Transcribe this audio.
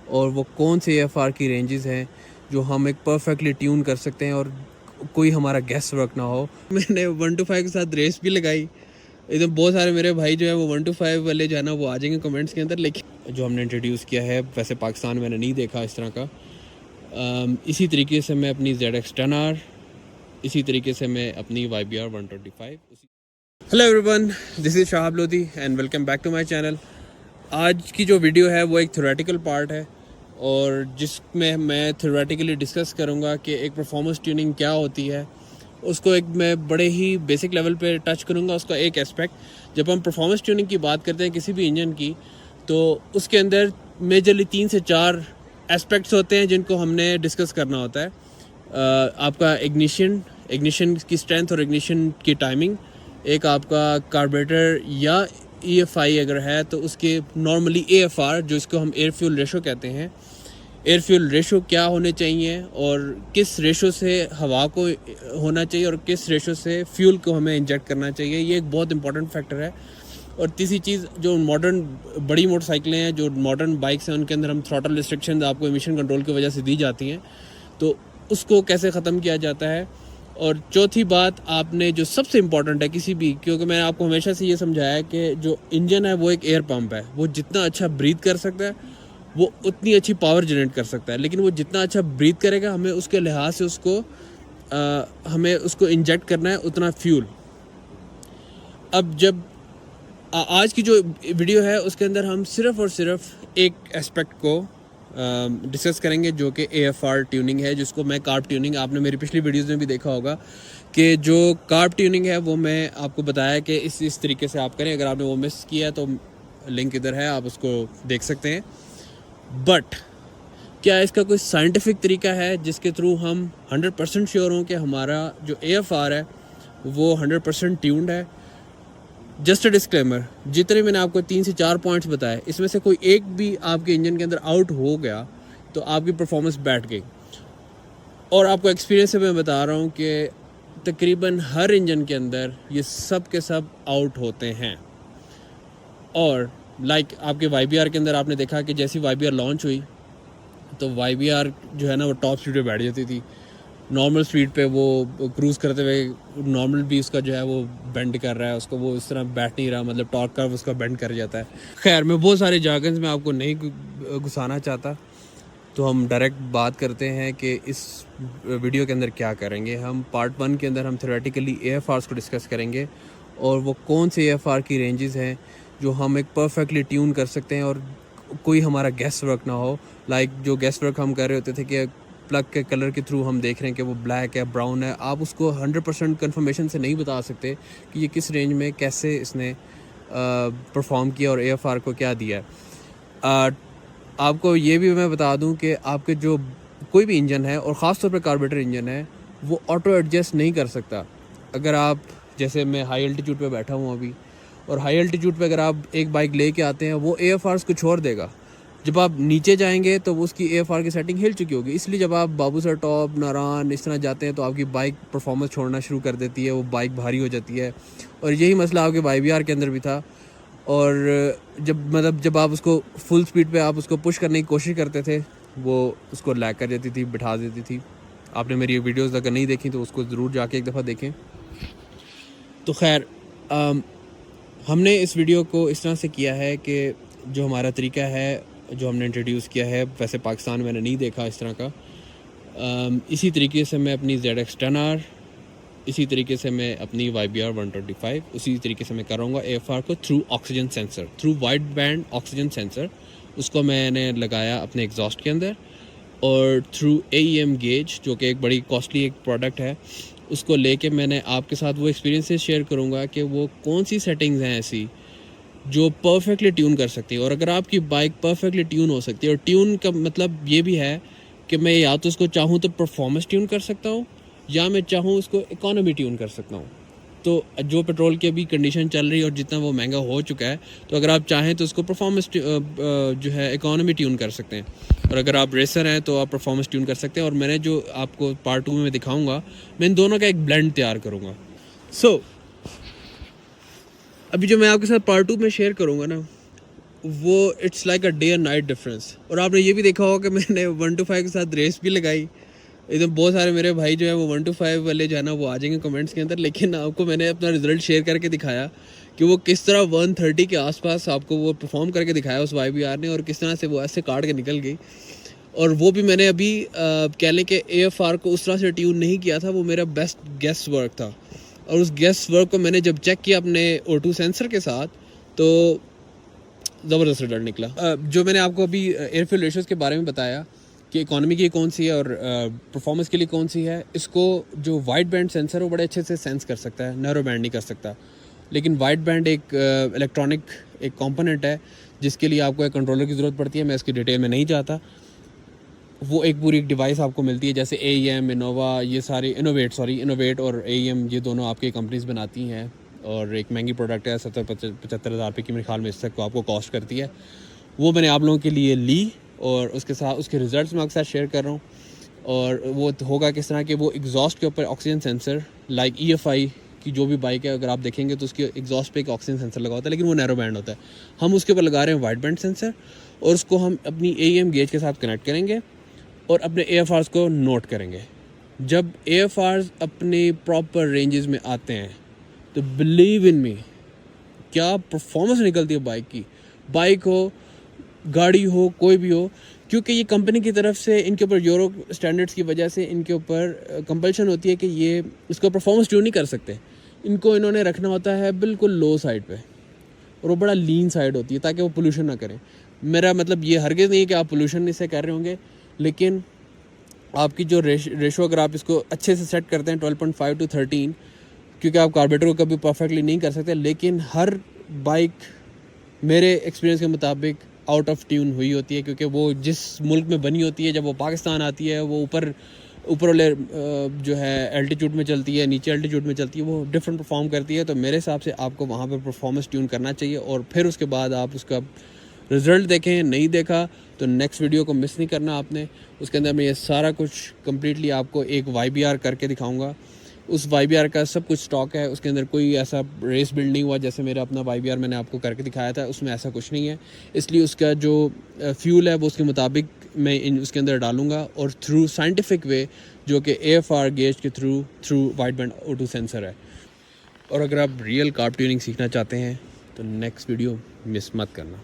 اور وہ کون سے AFR کی رینجز ہیں جو ہم ایک پرفیکٹلی ٹیون کر سکتے ہیں اور کوئی ہمارا گیس ورک نہ ہو. میں نے 1 to 5 کے ساتھ ریس بھی لگائی. ادھر بہت سارے میرے بھائی جو ہے وہ 1 to 5 والے جو ہے نا وہ آ جائیں گے کمنٹس کے اندر, لیکن جو ہم نے انٹروڈیوس کیا ہے ویسے پاکستان میں نے نہیں دیکھا اس طرح کا. اسی طریقے سے میں اپنی ZX10R, اسی طریقے سے میں اپنی YBR 125. Hello everyone, this is Shahab Lodhi and welcome back to my channel. آج کی جو ویڈیو ہے وہ ایک تھیوریٹیکل پارٹ ہے اور جس میں تھیوریٹیکلی ڈسکس کروں گا کہ ایک پرفارمنس ٹیوننگ کیا ہوتی ہے. اس کو ایک میں بڑے ہی بیسک لیول پہ ٹچ کروں گا. اس کا ایک اسپیکٹ, جب ہم پرفارمنس ٹیوننگ کی بات کرتے ہیں کسی بھی انجن کی, تو اس کے اندر میجرلی 3 سے 4 اسپیکٹس ہوتے ہیں جن کو ہم نے ڈسکس کرنا ہوتا ہے. آپ کا اگنیشن کی اسٹرینتھ اور اگنیشن کی ٹائمنگ, ایک آپ کا کاربوریٹر یا EFI اگر ہے تو اس کے نارملی AFR جو اس کو ہم ایئر فیول ریشو کہتے ہیں, ایئر فیول ریشو کیا ہونے چاہیے اور کس ریشو سے ہوا کو ہونا چاہیے اور کس ریشو سے فیول کو ہمیں انجیکٹ کرنا چاہیے. یہ ایک بہت امپورٹنٹ فیکٹر ہے. اور تیسری چیز, جو ماڈرن بڑی موٹر سائیکلیں ہیں, جو ماڈرن بائکس ہیں, ان کے اندر ہم تھروٹل ریسٹرکشنز آپ کو ایمیشن کنٹرول کی وجہ سے دی جاتی ہیں, تو اس کو کیسے ختم کیا جاتا ہے. اور چوتھی بات آپ نے جو سب سے امپورٹنٹ ہے کسی بھی, کیونکہ میں نے آپ کو ہمیشہ سے یہ سمجھایا کہ جو انجن ہے وہ ایک ایئر پمپ ہے, وہ جتنا اچھا بریتھ کر سکتا ہے وہ اتنی اچھی پاور جنریٹ کر سکتا ہے, لیکن وہ جتنا اچھا بریتھ کرے گا ہمیں اس کے لحاظ سے ہمیں اس کو انجیکٹ کرنا ہے اتنا فیول. اب جب آج کی جو ویڈیو ہے اس کے اندر ہم صرف اور صرف ایک اسپیکٹ کو ڈسکس کریں گے جو کہ AFR ٹیوننگ ہے, جس کو میں کارب ٹیوننگ, آپ نے میری پچھلی ویڈیوز میں بھی دیکھا ہوگا کہ جو کارب ٹیوننگ ہے وہ میں آپ کو بتایا کہ اس طریقے سے آپ کریں. اگر آپ نے وہ مس کیا تو لنک ادھر ہے, آپ اس کو دیکھ سکتے ہیں. بٹ کیا اس کا کوئی سائنٹیفک طریقہ ہے جس کے تھرو ہم 100% شیور ہوں کہ ہمارا جو AFR ہے وہ 100% ٹیونڈ ہے؟ جسٹ اے ڈسکلیمر, جتنے میں نے آپ کو 3 سے 4 پوائنٹس بتائے, اس میں سے کوئی ایک بھی آپ کے انجن کے اندر آؤٹ ہو گیا تو آپ کی پرفارمنس بیٹھ گئی. اور آپ کو ایکسپیرینس سے میں بتا رہا ہوں کہ تقریباً ہر انجن کے اندر یہ سب کے سب آؤٹ ہوتے ہیں. اور آپ کے YBR کے اندر آپ نے دیکھا کہ جیسی YBR لانچ ہوئی تو YBR جو ہے نا وہ ٹاپ سپیڈ پہ بیٹھ جاتی تھی. نارمل سپیڈ پہ وہ کروز کرتے ہوئے نارمل بھی اس کا جو ہے وہ بینڈ کر رہا ہے, اس کو وہ اس طرح بیٹھ نہیں رہا, مطلب ٹارک کرو اس کا بینڈ کر جاتا ہے. خیر, میں بہت سارے جارگنز میں آپ کو نہیں گھسانا چاہتا, تو ہم ڈائریکٹ بات کرتے ہیں کہ اس ویڈیو کے اندر کیا کریں گے. ہم پارٹ 1 کے اندر ہم تھیوریٹیکلی AFRs کو ڈسکس کریں گے اور وہ کون سے AFR کی رینجز ہیں جو ہم ایک پرفیکٹلی ٹیون کر سکتے ہیں اور کوئی ہمارا گیس ورک نہ ہو. جو گیس ورک ہم کر رہے ہوتے تھے کہ پلگ کے کلر کے تھرو ہم دیکھ رہے ہیں کہ وہ بلیک ہے, براؤن ہے, آپ اس کو 100% کنفرمیشن سے نہیں بتا سکتے کہ یہ کس رینج میں کیسے اس نے پرفارم کیا اور AFR کو کیا دیا ہے. آپ کو یہ بھی میں بتا دوں کہ آپ کے جو کوئی بھی انجن ہے اور خاص طور پہ کاربوریٹر انجن ہے وہ آٹو ایڈجسٹ نہیں کر سکتا. اگر آپ, جیسے میں ہائی الٹیٹیوڈ پہ بیٹھا ہوں ابھی, اور ہائی الٹیٹیوڈ پہ اگر آپ ایک بائک لے کے آتے ہیں وہ AFRs کو چھوڑ دے گا. جب آپ نیچے جائیں گے تو اس کی AFR کی سیٹنگ ہل چکی ہوگی, اس لیے جب آپ بابو سر ٹاپ, ناران اس طرح جاتے ہیں تو آپ کی بائک پرفارمنس چھوڑنا شروع کر دیتی ہے, وہ بائک بھاری ہو جاتی ہے. اور یہی مسئلہ آپ کے YBR کے اندر بھی تھا. اور جب آپ اس کو فل سپیڈ پہ آپ اس کو پش کرنے کی کوشش کرتے تھے وہ اس کو لیگ کر جاتی تھی, بٹھا دیتی تھی. آپ نے میری ویڈیوز اگر نہیں دیکھی تو اس کو ضرور جا کے ایک دفعہ دیکھیں. تو خیر, ہم نے اس ویڈیو کو اس طرح سے کیا ہے کہ جو ہمارا طریقہ ہے جو ہم نے انٹروڈیوس کیا ہے ویسے پاکستان میں نے نہیں دیکھا اس طرح کا. اسی طریقے سے میں اپنی ZX10R, اسی طریقے سے میں اپنی YBR 125, اسی طریقے سے میں کروں گا AFR کو through oxygen sensor, through wide band oxygen sensor. اس کو میں نے لگایا اپنے ایگزاسٹ کے اندر, اور تھرو AEM گیج جو کہ ایک بڑی کاسٹلی ایک پروڈکٹ ہے, اس کو لے کے میں نے آپ کے ساتھ وہ ایکسپیرینسز شیئر کروں گا کہ وہ کون سی سیٹنگز ہیں ایسی جو پرفیکٹلی ٹیون کر سکتی ہے. اور اگر آپ کی بائک پرفیکٹلی ٹیون ہو سکتی ہے, اور ٹیون کا مطلب یہ بھی ہے کہ میں یا تو اس کو چاہوں تو پرفارمنس ٹیون کر سکتا ہوں یا میں چاہوں اس کو اکانومی ٹیون کر سکتا ہوں. تو جو پیٹرول کی ابھی کنڈیشن چل رہی ہے اور جتنا وہ مہنگا ہو چکا ہے, تو اگر آپ چاہیں تو اس کو پرفارمنس جو ہے اکانومی ٹیون کر سکتے ہیں, اور اگر آپ ریسر ہیں تو آپ پرفارمنس ٹیون کر سکتے ہیں. اور میں نے جو آپ کو پارٹ 2 میں دکھاؤں گا, میں ان دونوں کا ایک بلینڈ تیار کروں گا. ابھی جو میں آپ کے ساتھ پارٹ 2 میں شیئر کروں گا نا, وہ it's like a day and night difference. اور آپ نے یہ بھی دیکھا ہوگا کہ میں نے 125 کے ساتھ ریس بھی لگائی. ادھر بہت سارے میرے بھائی جو ہے وہ 125 والے جو ہے نا وہ آ جائیں گے کمنٹس کے اندر, لیکن آپ کو میں نے اپنا رزلٹ شیئر کر کے دکھایا کہ وہ کس طرح 130 کے آس پاس آپ کو وہ پرفارم کر کے دکھایا اس YBR نے, اور کس طرح سے وہ ایسے کاٹ کے نکل گئی. اور وہ بھی میں نے ابھی کہہ لیں کہ AFR کو اس طرح سے ٹیون نہیں کیا تھا, وہ میرا بیسٹ گیس ورک تھا. اور اس گیس ورک کو میں نے جب چیک کیا اپنے O2 سینسر کے ساتھ تو زبردست رزلٹ نکلا. جو میں نے آپ کو ابھی ایئر فیول ریشوز کے بارے میں بتایا کہ اکانومی کی کون سی ہے اور پرفارمنس کے لیے کون سی ہے, اس کو جو وائڈ بینڈ سینسر ہے وہ بڑے اچھے سے سینس کر سکتا ہے, نیرو بینڈ نہیں کر سکتا. لیکن وائڈ بینڈ ایک الیکٹرانک ایک کمپوننٹ ہے جس کے لیے آپ کو ایک کنٹرولر کی ضرورت پڑتی ہے. میں اس کی ڈیٹیل میں نہیں جاتا. وہ ایک پوری ایک ڈیوائس آپ کو ملتی ہے, جیسے AEM, انووا, یہ ساری انوویٹ اور AEM یہ دونوں آپ کی کمپنیز بناتی ہیں, اور ایک مہنگی پروڈکٹ ہے, 70-75 ہزار روپے کی میرے خیال میں اس تک آپ کو کاسٹ کرتی ہے. وہ میں نے آپ لوگوں کے لیے لی اور اس کے ساتھ اس کے ریزلٹس میں آپ کے ساتھ شیئر کر رہا ہوں. اور وہ ہوگا کس طرح کہ وہ ایگزاسٹ کے اوپر آکسیجن سینسر لائک EFI کی جو بھی بائک ہے اگر آپ دیکھیں گے تو اس کے ایگزاسٹ پہ ایک آکسیجن سینسر لگا ہوتا ہے, لیکن وہ نیرو بینڈ ہوتا ہے. ہم اس کے اوپر لگا رہے ہیں وائڈ بینڈ سینسر, اور اس کو ہم اپنی AEM گیج کے ساتھ کنیکٹ کریں گے اور اپنے AFRs کو نوٹ کریں گے. جب AFRs اپنے پراپر رینجز میں آتے ہیں تو بلیو ان می کیا پرفارمنس نکلتی ہے بائک کی. بائک ہو, گاڑی ہو, کوئی بھی ہو, کیونکہ یہ کمپنی کی طرف سے ان کے اوپر یورو اسٹینڈرڈس کی وجہ سے ان کے اوپر کمپلشن ہوتی ہے کہ یہ اس کو پرفارمنس ٹیون نہیں کر سکتے. ان کو انہوں نے رکھنا ہوتا ہے بالکل لو سائڈ پہ, اور وہ بڑا لین سائڈ ہوتی ہے تاکہ وہ پولوشن نہ کریں. میرا مطلب یہ ہرگز نہیں ہے کہ آپ پولوشن اس سے کر رہے ہوں گے, لیکن آپ کی جو ریشو اگر آپ اس کو اچھے سے سیٹ کرتے ہیں 12.5 to 13, کیونکہ آپ کاربیٹر کو کبھی پرفیکٹلی نہیں کر سکتے, لیکن ہر بائک میرے ایکسپیرینس کے مطابق آؤٹ آف ٹیون ہوئی ہوتی ہے, کیونکہ وہ جس ملک میں بنی ہوتی ہے جب وہ پاکستان آتی ہے وہ اوپر والے جو ہے الٹیٹیوڈ میں چلتی ہے, نیچے الٹیٹیوڈ میں چلتی ہے, وہ ڈفرینٹ پرفارم کرتی ہے. تو میرے حساب سے آپ کو وہاں پہ پرفارمنس ٹیون کرنا چاہیے, اور پھر اس کے بعد آپ اس کا رزلٹ دیکھیں. نہیں دیکھا تو نیکسٹ ویڈیو کو مس نہیں کرنا آپ نے, اس کے اندر میں یہ سارا کچھ کمپلیٹلی آپ کو ایک YBR کر کے دکھاؤں گا. اس YBR کا سب کچھ اسٹاک ہے, اس کے اندر کوئی ایسا ریس بلڈ نہیں ہوا جیسے میرا اپنا YBR میں نے آپ کو کر کے دکھایا تھا, اس میں ایسا کچھ نہیں ہے. اس لیے اس کا جو فیول ہے وہ اس کے مطابق میں اس کے اندر ڈالوں گا, اور تھرو سائنٹیفک وے جو کہ AFR گیج کے through wide band O2 sensor ہے. اور اگر آپ ریئل کارب ٹیوننگ سیکھنا چاہتے ہیں تو نیکسٹ ویڈیو مس مت کرنا.